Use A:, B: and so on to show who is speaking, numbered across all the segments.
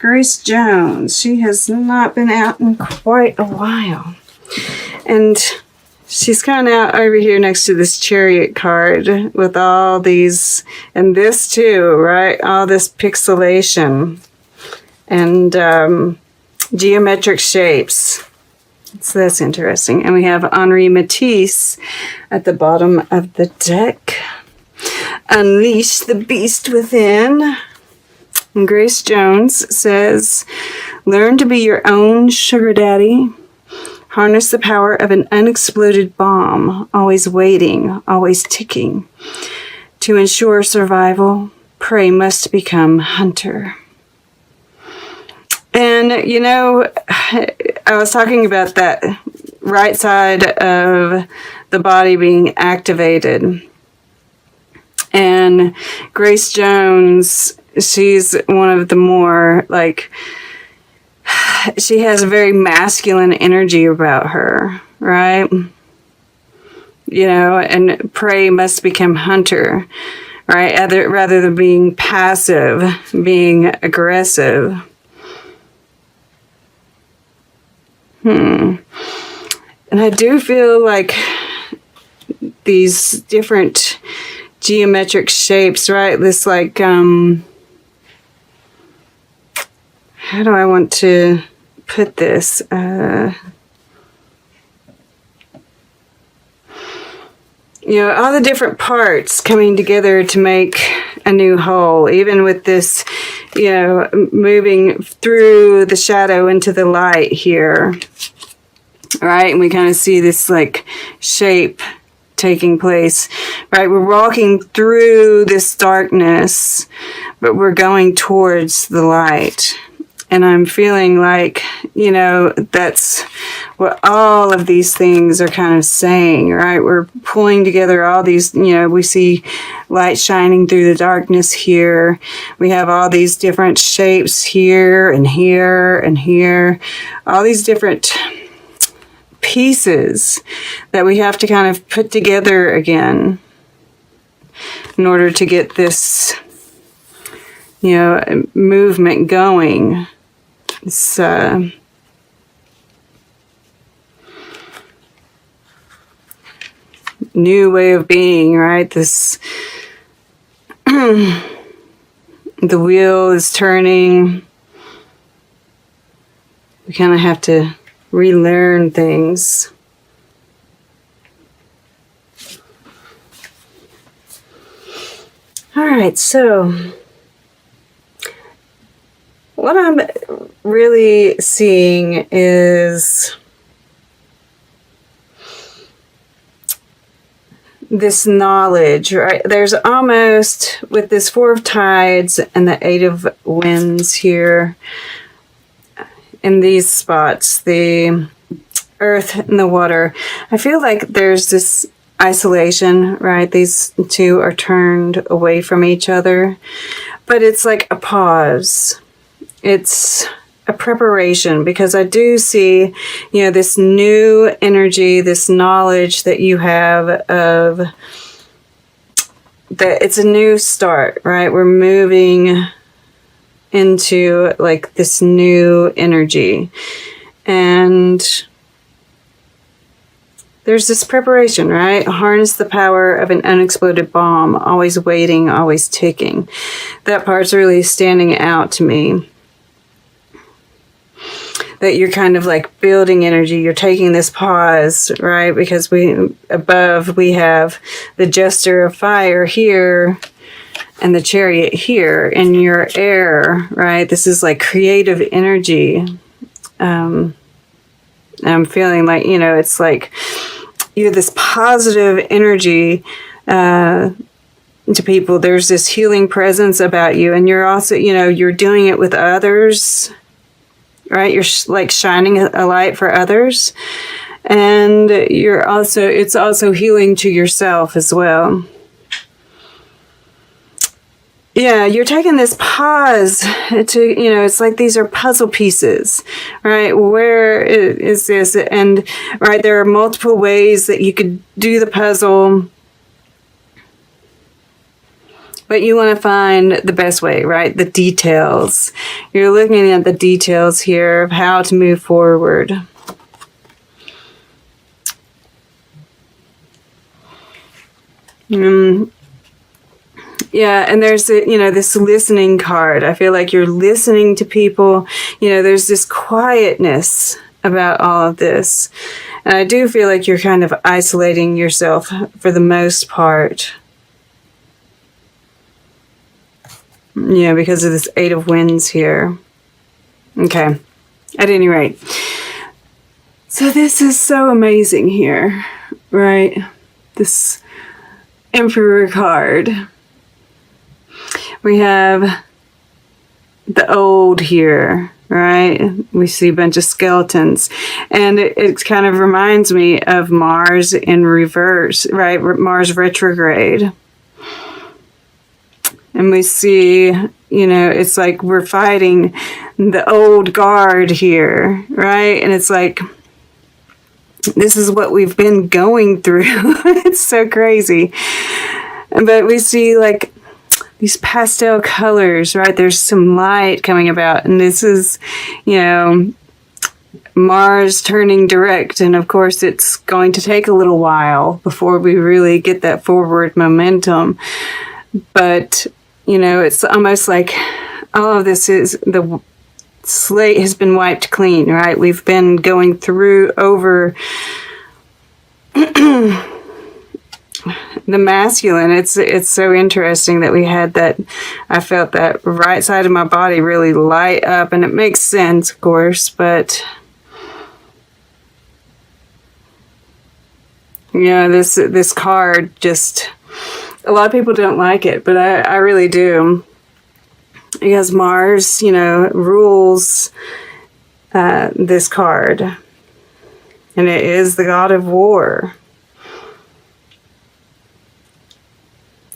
A: Grace Jones. She has not been out in quite a while. And she's kind of out over here next to this Chariot card with all these, and this too, right? All this pixelation and geometric shapes. So that's interesting. And we have Henri Matisse at the bottom of the deck. Unleash the beast within. And Grace Jones says, learn to be your own sugar daddy. Harness the power of an unexploded bomb, always waiting, always ticking. To ensure survival, prey must become hunter. And, you know, I was talking about that right side of the body being activated. And Grace Jones, she's one of the more, like, she has a very masculine energy about her, right? You know, and prey must become hunter, right? Rather than being passive, being aggressive. And I do feel like these different geometric shapes, right? This like, how do I want to put this? You know, all the different parts coming together to make a new whole, even with this, you know, moving through the shadow into the light here, right? And we kind of see this like shape taking place, right? We're walking through this darkness, but we're going towards the light. And I'm feeling like, you know, that's what all of these things are kind of saying, right? We're pulling together all these, you know, we see light shining through the darkness here. We have all these different shapes here and here and here. All these different pieces that we have to kind of put together again in order to get this, you know, movement going. It's new way of being, right? This the wheel is turning. We kind of have to relearn things. All right, so what I'm really seeing is this knowledge, right? There's almost, with this Four of Tides and the Eight of Wands here, in these spots, the earth and the water, I feel like there's this isolation, right? These two are turned away from each other, but it's like a pause. It's a preparation, because I do see, you know, this new energy, this knowledge that you have of that it's a new start, right? We're moving into like this new energy, and there's this preparation, right? Harness the power of an unexploded bomb, always waiting, always ticking. That part's really standing out to me. That you're kind of like building energy. You're taking this pause, right? Because we have the Jester of Fire here and the Chariot here in your air, right? This is like creative energy. I'm feeling like, you know, it's like you're this positive energy to people. There's this healing presence about you, and you're also, you know, you're doing it with others, right? You're like shining a light for others, and you're also, it's also healing to yourself as well. Yeah, you're taking this pause to, you know, it's like these are puzzle pieces, right? Where is this? And, right, there are multiple ways that you could do the puzzle. but you want to find the best way, right? The details. You're looking at the details here of how to move forward. Yeah, and there's this listening card. I feel like you're listening to people. There's this quietness about all of this. And I do feel like you're kind of isolating yourself for the most part. Because of this 8 of Wands here. Okay, at any rate. So this is so amazing here, right? This Emperor card. We have the old here, right? We see a bunch of skeletons. And it kind of reminds me of Mars in reverse, right? Mars retrograde. And we see, it's like we're fighting the old guard here, right? And it's like, this is what we've been going through. It's so crazy. But we see like these pastel colors, right? There's some light coming about. And this is, Mars turning direct. And of course, it's going to take a little while before we really get that forward momentum. But, it's almost like all of this is the slate has been wiped clean, right? We've been going through over the masculine. It's so interesting that we had that. I felt that right side of my body really light up, and it makes sense, of course, but this card just, a lot of people don't like it, but I really do. Because Mars, rules this card. And it is the god of war.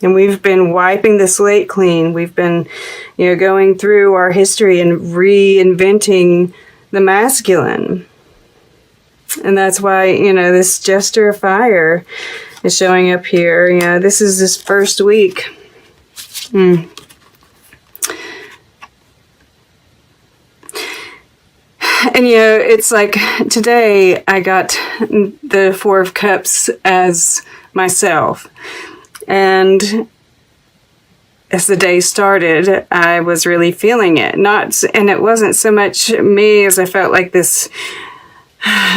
A: And we've been wiping the slate clean. We've been, going through our history and reinventing the masculine. And that's why, this Jester of Fire is showing up here. This is this first week. And, it's like today I got the 4 of Cups as myself. And as the day started, I was really feeling it. And it wasn't so much me as I felt like this,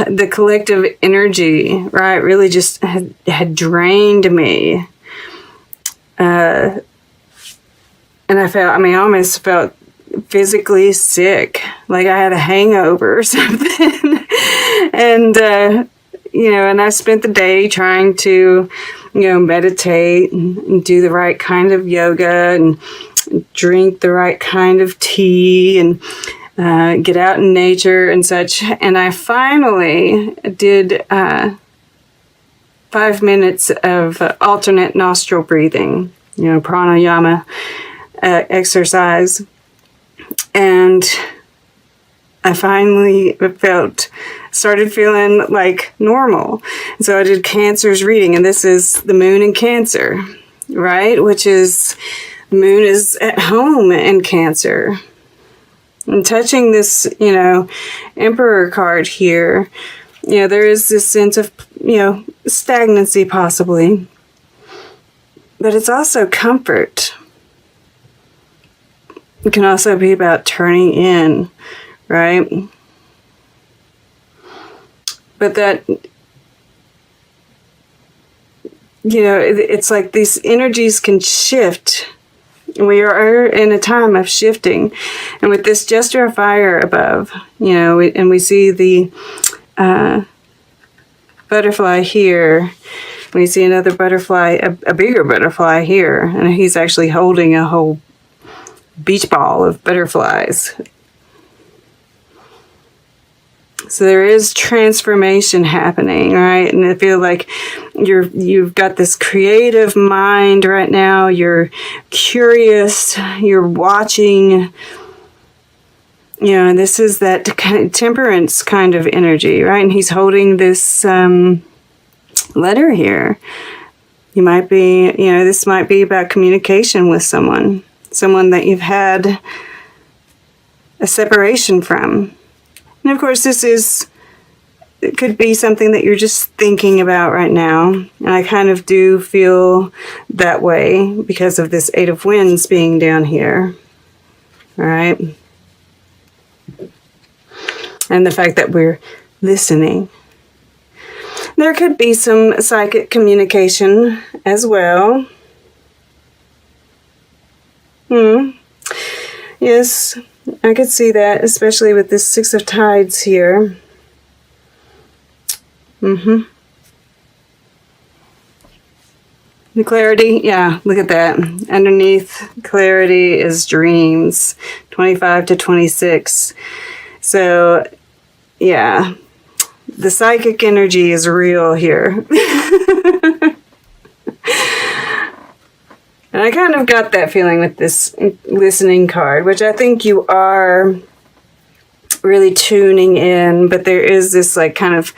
A: the collective energy, right, really just had drained me. And I almost felt physically sick, like I had a hangover or something. And and I spent the day trying to meditate and do the right kind of yoga and drink the right kind of tea and get out in nature and such. And I finally did 5 minutes of alternate nostril breathing, pranayama exercise. And I finally started feeling like normal. And so I did Cancer's reading, and this is the moon in Cancer, right? Which is, the moon is at home in Cancer. And touching this, Emperor card here, there is this sense of, stagnancy possibly. But it's also comfort. It can also be about turning in, right? But that, it's like these energies can shift. We are in a time of shifting. And with this Jester of Fire above, and we see the butterfly here. We see another butterfly, a bigger butterfly here. And he's actually holding a whole beach ball of butterflies. So there is transformation happening, right? And I feel like you've got this creative mind right now. You're curious. You're watching. And this is that kind of temperance kind of energy, right? And he's holding this letter here. You might be, this might be about communication with someone that you've had a separation from. And of course, it could be something that you're just thinking about right now. And I kind of do feel that way because of this Eight of Wands being down here. All right. And the fact that we're listening. There could be some psychic communication as well. Yes, I could see that, especially with this Six of Tides here. The clarity, yeah, look at that. Underneath clarity is dreams, 25 to 26. So, yeah. The psychic energy is real here. And I kind of got that feeling with this listening card, which I think you are really tuning in, but there is this like kind of,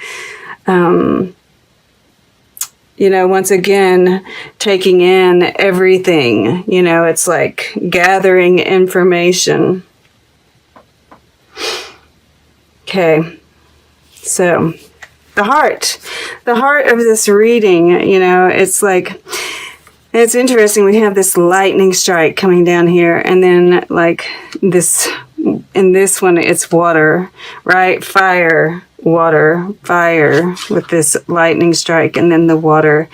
A: once again, taking in everything. It's like gathering information. Okay. So, the heart of this reading, it's like, it's interesting. We have this lightning strike coming down here, and then like this, in this one, it's water, right? Fire, water, fire with this lightning strike, and then the water.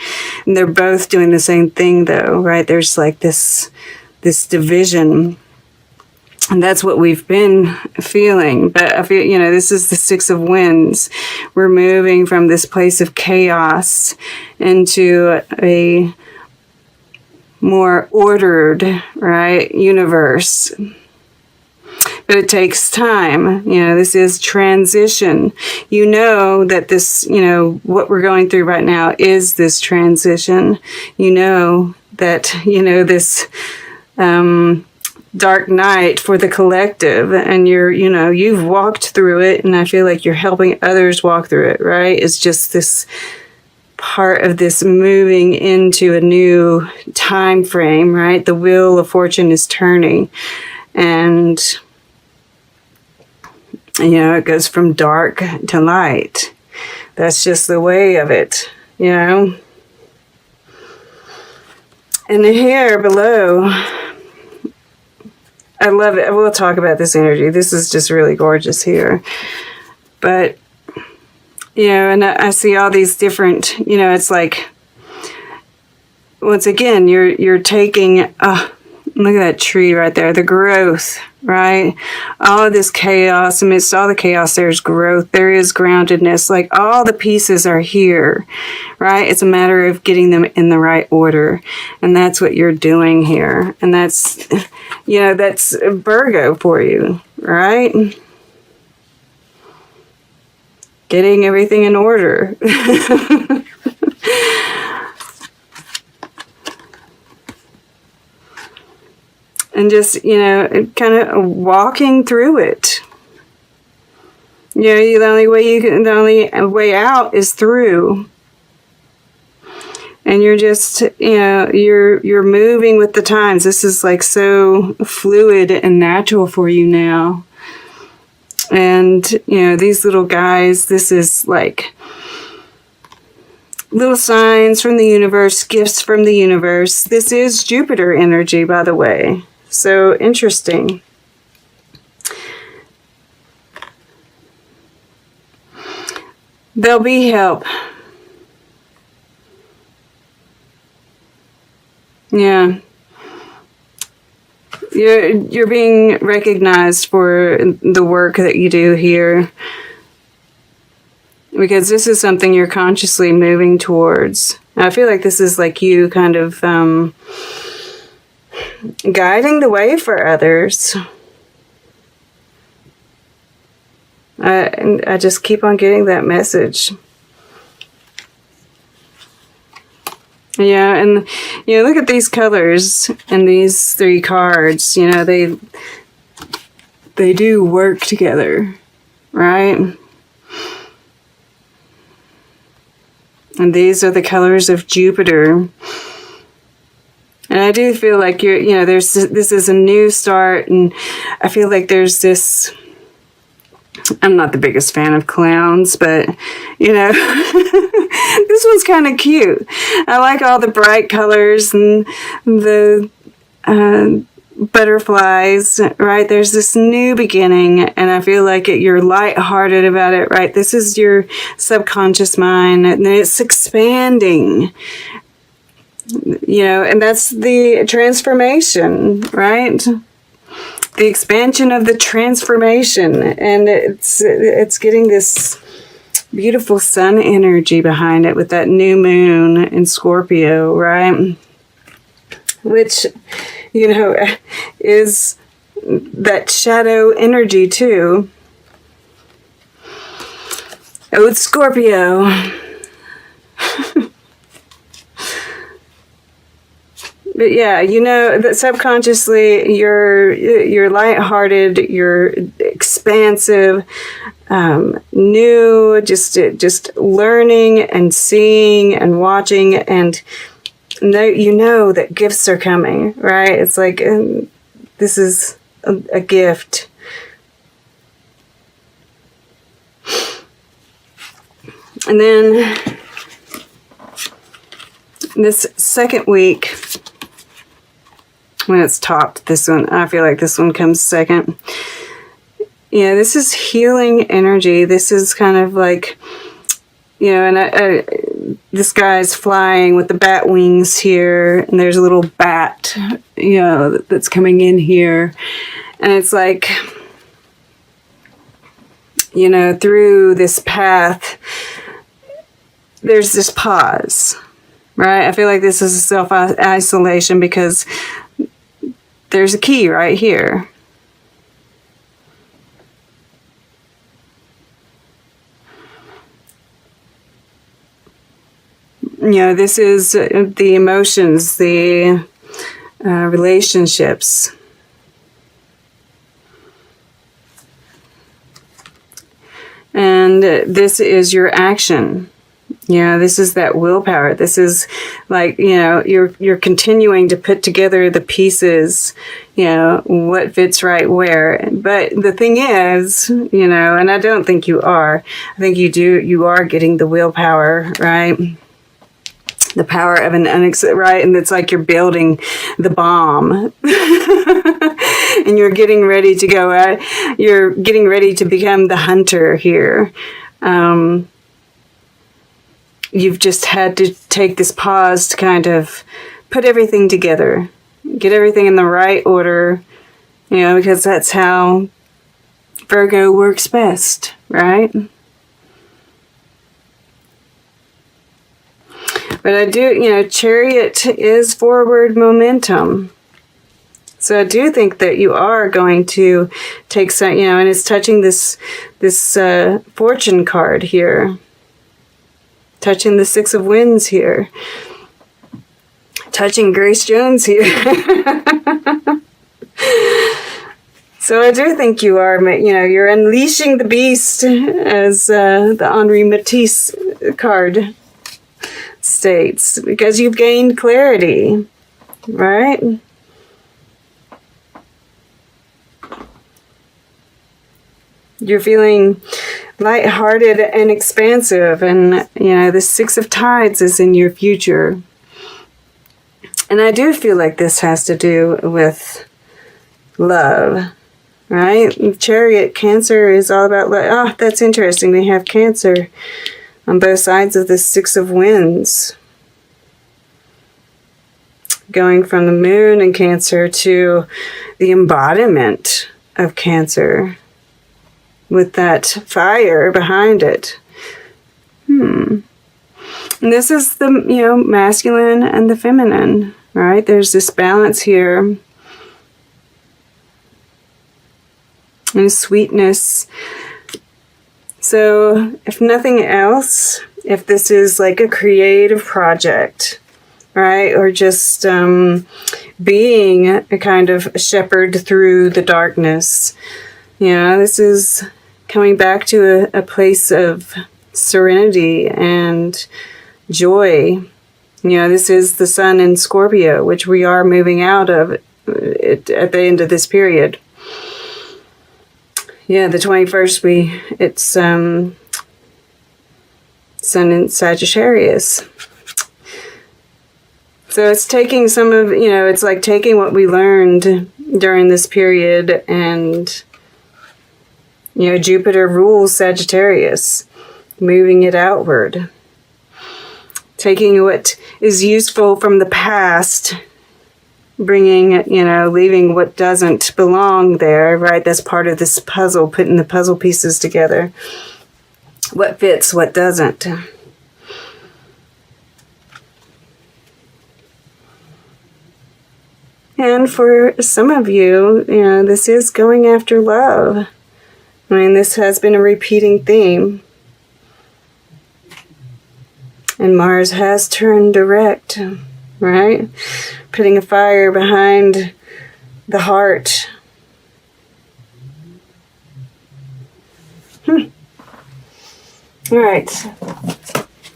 A: And they're both doing the same thing though, right? There's like this division. And that's what we've been feeling. But I feel, this is the Six of Wands. We're moving from this place of chaos into a more ordered, right, universe. But it takes time. This is transition. That this, what we're going through right now is this transition. That, this, dark night for the collective, and you've walked through it, and I feel like you're helping others walk through it, right? It's just this part of this moving into a new time frame, right? The wheel of fortune is turning, and it goes from dark to light. That's just the way of it, And here below, I love it. We'll talk about this energy. This is just really gorgeous here. But, and I see all these different, it's like, once again, you're taking, look at that tree right there, the growth, right? All of this chaos, amidst all the chaos, there's growth, there is groundedness, like all the pieces are here, right? It's a matter of getting them in the right order. And that's what you're doing here. And that's, that's Virgo for you, right? Getting everything in order. And just, kind of walking through it. The only way out is through. And you're just, you're moving with the times. This is like so fluid and natural for you now. And, these little guys, this is like little signs from the universe, gifts from the universe. This is Jupiter energy, by the way. So interesting. There'll be help. Yeah. You're being recognized for the work that you do here. Because this is something you're consciously moving towards. I feel like this is like you kind of guiding the way for others. I just keep on getting that message. Yeah, and look at these colors and these three cards. They do work together, right? And these are the colors of Jupiter. And I do feel like this is a new start, and I feel like there's this, I'm not the biggest fan of clowns, but, this one's kind of cute. I like all the bright colors and the butterflies, right? There's this new beginning, and I feel like you're lighthearted about it, right? This is your subconscious mind, and it's expanding, and that's the transformation, right? The expansion of the transformation, and it's getting this beautiful sun energy behind it with that new moon in Scorpio, right? Which, is that shadow energy too. Oh, it's Scorpio. But yeah, that subconsciously you're lighthearted, you're expansive, new, just learning and seeing and watching, and that gifts are coming, right? It's like this is a gift. And then this second week, when it's topped, this one, I feel like this one comes second. Yeah, this is healing energy. This is kind of like, and this guy's flying with the bat wings here, and there's a little bat, that's coming in here. And it's like, through this path, there's this pause, right? I feel like this is a self-isolation because there's a key right here. This is the emotions, the relationships. And this is your action. This is that willpower. This is like, you're continuing to put together the pieces, what fits right where. But the thing is, and I don't think you are. I think you are getting the willpower, right? The power of an right? And it's like you're building the bomb. And you're getting ready to go out. You're getting ready to become the hunter here. You've just had to take this pause to kind of put everything together, get everything in the right order, because that's how Virgo works best, right? But I do, Chariot is forward momentum. So I do think that you are going to take some, and it's touching this fortune card here. Touching the Six of Wands here. Touching Grace Jones here. So I do think you are, you're unleashing the beast, as the Henri Matisse card states, because you've gained clarity, right? You're feeling lighthearted and expansive, and the Six of Tides is in your future. And I do feel like this has to do with love, right? Chariot, Cancer is all about love. Oh, that's interesting. They have Cancer on both sides of the Six of Wands, going from the moon in Cancer to the embodiment of Cancer, with that fire behind it. And this is the, masculine and the feminine, right? There's this balance here. And sweetness. So, if nothing else, if this is like a creative project, right? Or just being a kind of shepherd through the darkness, this is coming back to a place of serenity and joy. This is the sun in Scorpio, which we are moving out of at the end of this period. Yeah, the 21st, it's sun in Sagittarius. So it's taking some of, it's like taking what we learned during this period, and, Jupiter rules Sagittarius, moving it outward. Taking what is useful from the past, bringing, leaving what doesn't belong there, right? That's part of this puzzle, putting the puzzle pieces together. What fits, what doesn't. And for some of you, this is going after love. This has been a repeating theme. And Mars has turned direct, right? Putting a fire behind the heart. All right.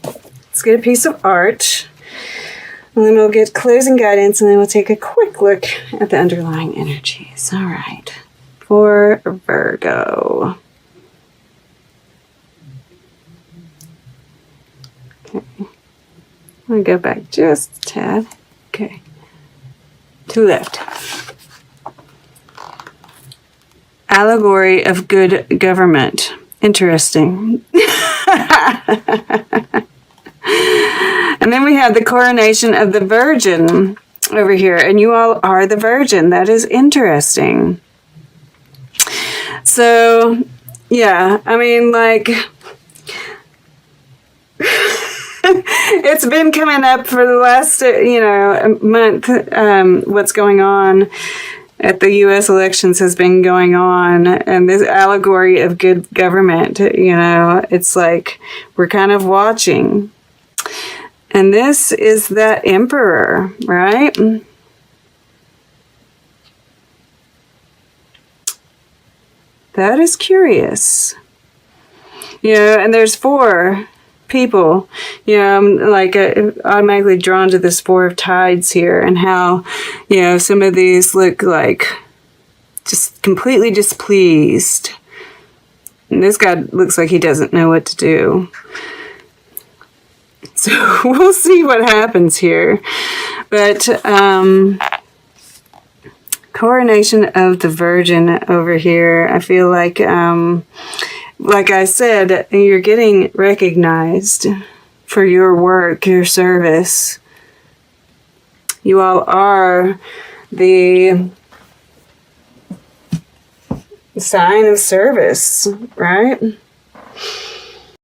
A: Let's get a piece of art. And then we'll get closing guidance, and then we'll take a quick look at the underlying energies. All right. For Virgo. Okay. I'm going to go back just a tad. Okay. To left. Allegory of good government. Interesting. And then we have the coronation of the Virgin over here. And you all are the Virgin. That is interesting. So, yeah, it's been coming up for the last, month. What's going on at the U.S. elections has been going on. And this allegory of good government, it's like we're kind of watching. And this is that emperor, right? That is curious. And there's 4 people. I'm automatically drawn to this 4 of Tides here, and how, some of these look like just completely displeased. And this guy looks like he doesn't know what to do. So we'll see what happens here. But coronation of the Virgin over here, I feel like I said, you're getting recognized for your work, your service. You all are the sign of service, right?